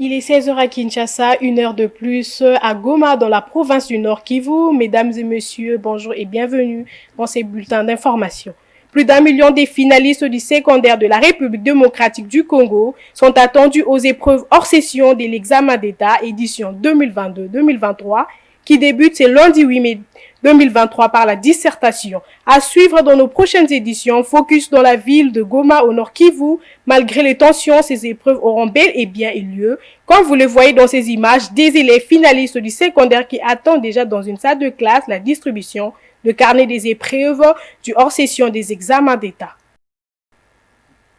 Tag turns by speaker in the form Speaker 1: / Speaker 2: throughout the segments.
Speaker 1: Il est 16 heures à Kinshasa, 1 heure de plus à Goma dans la province du Nord Kivu. Mesdames et messieurs, bonjour et bienvenue dans ces bulletins d'information. Plus d'1 million des finalistes du secondaire de la République démocratique du Congo sont attendus aux épreuves hors session de l'examen d'État édition 2022-2023 qui débute ce lundi 8 mai 2023 par la dissertation. À suivre dans nos prochaines éditions, focus dans la ville de Goma au Nord Kivu. Malgré les tensions, ces épreuves auront bel et bien eu lieu. Comme vous le voyez dans ces images, des élèves finalistes du secondaire qui attendent déjà dans une salle de classe la distribution de carnet des épreuves du hors-session des examens d'État.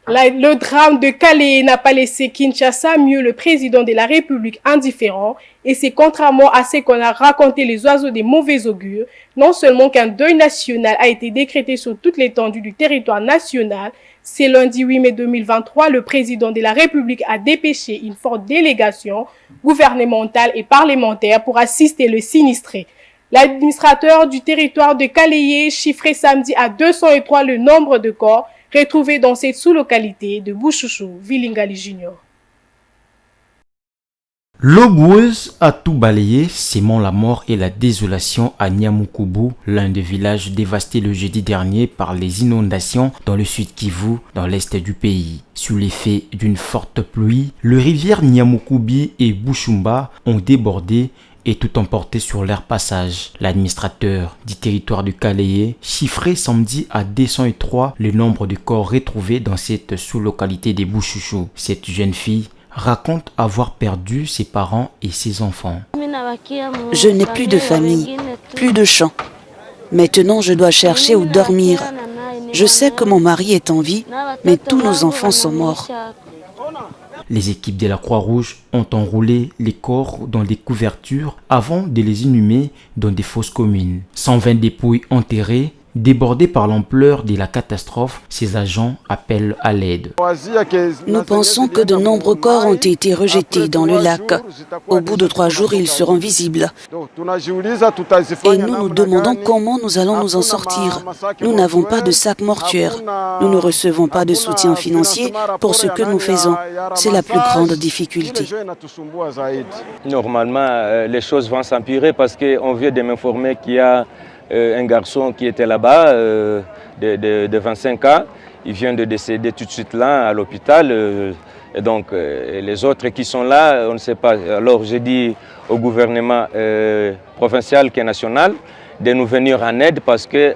Speaker 1: Le drame de Calais n'a pas laissé Kinshasa mieux le président de la République indifférent, et c'est contrairement à ce qu'on a raconté les oiseaux des mauvais augures, non seulement qu'un deuil national a été décrété sur toute l'étendue du territoire national, c'est lundi 8 mai 2023, le président de la République a dépêché une forte délégation gouvernementale et parlementaire pour assister le sinistré. L'administrateur du territoire de Calais chiffrait samedi à 203 le nombre de corps retrouvés dans cette sous-localité de Bouchouchou, Vilingali Junior.
Speaker 2: L'eau boueuse a tout balayé, sémant la mort et la désolation à Nyamukubu, l'un des villages dévastés le jeudi dernier par les inondations dans le sud Kivu, dans l'est du pays. Sous l'effet d'une forte pluie, les rivières Nyamukubi et Bushumba ont débordé et tout emporté sur leur passage. L'administrateur du territoire du Calais chiffrait samedi à 203 le nombre de corps retrouvés dans cette sous-localité des Bouchouchou. Cette jeune fille raconte avoir perdu ses parents et ses enfants.
Speaker 3: Je n'ai plus de famille, plus de champs. Maintenant, je dois chercher où dormir. Je sais que mon mari est en vie, mais tous nos enfants sont morts.
Speaker 2: Les équipes de la Croix-Rouge ont enroulé les corps dans des couvertures avant de les inhumer dans des fosses communes. 120 dépouilles enterrées. Débordés par l'ampleur de la catastrophe, ces agents appellent à l'aide.
Speaker 3: Nous pensons que de nombreux corps ont été rejetés dans le lac. Au bout de 3 jours, ils seront visibles. Et nous nous demandons comment nous allons nous en sortir. Nous n'avons pas de sac mortuaire. Nous ne recevons pas de soutien financier pour ce que nous faisons. C'est la plus grande difficulté.
Speaker 4: Normalement, les choses vont s'empirer parce qu'on vient de m'informer qu'il y a un garçon qui était là-bas, de 25 ans, il vient de décéder tout de suite là à l'hôpital. Et donc les autres qui sont là, on ne sait pas. Alors j'ai dit au gouvernement provincial qui est national de nous venir en aide parce que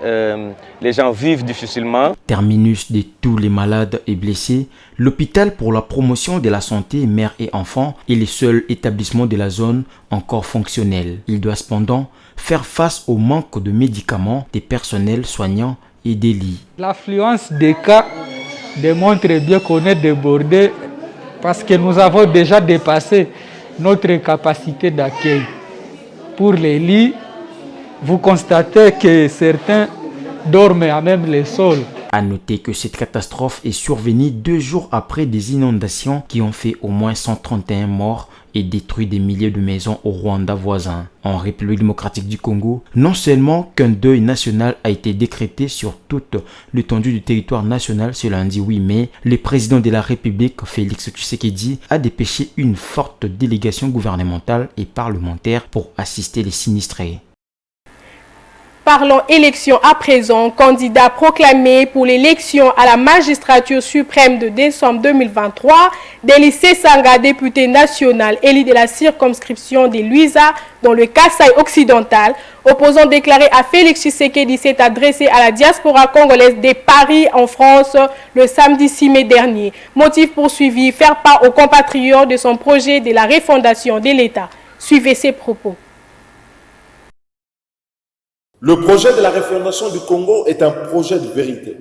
Speaker 4: les gens vivent difficilement.
Speaker 2: Terminus de tous les malades et blessés, l'hôpital pour la promotion de la santé mère et enfant est le seul établissement de la zone encore fonctionnel. Il doit cependant faire face au manque de médicaments, des personnels soignants et des lits.
Speaker 5: L'affluence des cas démontre bien qu'on est débordé parce que nous avons déjà dépassé notre capacité d'accueil. Pour les lits, vous constatez que certains dorment à même les sols.
Speaker 2: À noter que cette catastrophe est survenue 2 jours après des inondations qui ont fait au moins 131 morts et détruit des milliers de maisons au Rwanda voisin. En République démocratique du Congo, non seulement qu'un deuil national a été décrété sur toute l'étendue du territoire national ce lundi 8 mai, le président de la République, Félix Tshisekedi, a dépêché une forte délégation gouvernementale et parlementaire pour assister les sinistrés.
Speaker 1: Parlons élection à présent, candidat proclamé pour l'élection à la magistrature suprême de décembre 2023, Délicé Sanga, député national élu de la circonscription de Luisa dans le Kasaï occidental, opposant déclaré à Félix Tshisekedi, s'est adressé à la diaspora congolaise de Paris en France le samedi 6 mai dernier. Motif poursuivi, faire part aux compatriotes de son projet de la refondation de l'État. Suivez ses propos.
Speaker 6: Le projet de la refondation du Congo est un projet de vérité.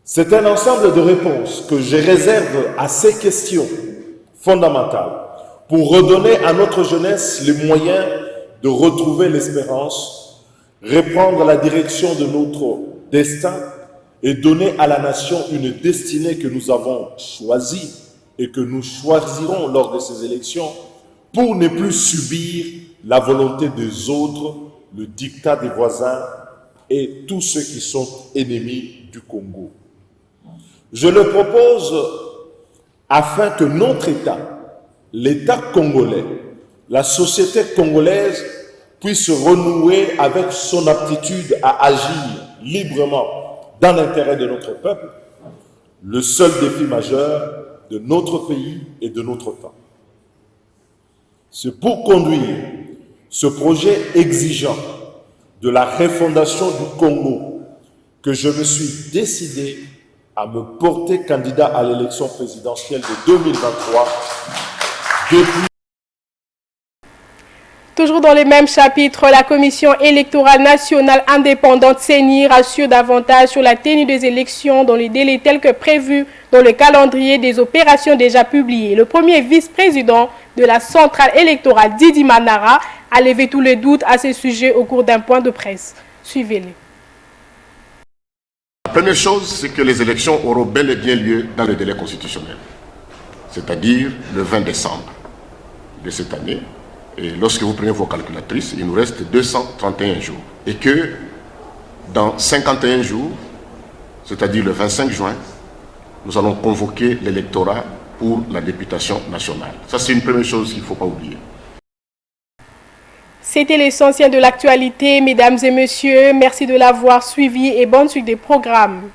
Speaker 6: C'est un ensemble de réponses que je réserve à ces questions fondamentales pour redonner à notre jeunesse les moyens de retrouver l'espérance, reprendre la direction de notre destin et donner à la nation une destinée que nous avons choisie et que nous choisirons lors de ces élections pour ne plus subir la volonté des autres, le diktat des voisins et tous ceux qui sont ennemis du Congo. Je le propose afin que notre État l'État congolais, la société congolaise puisse renouer avec son aptitude à agir librement dans l'intérêt de notre peuple, le seul défi majeur de notre pays et de notre temps. C'est pour conduire ce projet exigeant de la refondation du Congo que je me suis décidé à me porter candidat à l'élection présidentielle de 2023 depuis.
Speaker 1: Toujours dans les mêmes chapitres, la Commission électorale nationale indépendante CENI rassure davantage sur la tenue des élections dans les délais tels que prévus dans le calendrier des opérations déjà publiées. Le premier vice-président de la centrale électorale, Didi Manara, a levé tous les doutes à ce sujet au cours d'un point de presse. Suivez-les.
Speaker 7: La première chose, c'est que les élections auront bel et bien lieu dans le délai constitutionnel, c'est-à-dire le 20 décembre de cette année. Et lorsque vous prenez vos calculatrices, il nous reste 231 jours. Et que dans 51 jours, c'est-à-dire le 25 juin, nous allons convoquer l'électorat pour la députation nationale. Ça, c'est une première chose qu'il ne faut pas oublier.
Speaker 1: C'était l'essentiel de l'actualité, mesdames et messieurs. Merci de l'avoir suivi et bonne suite des programmes.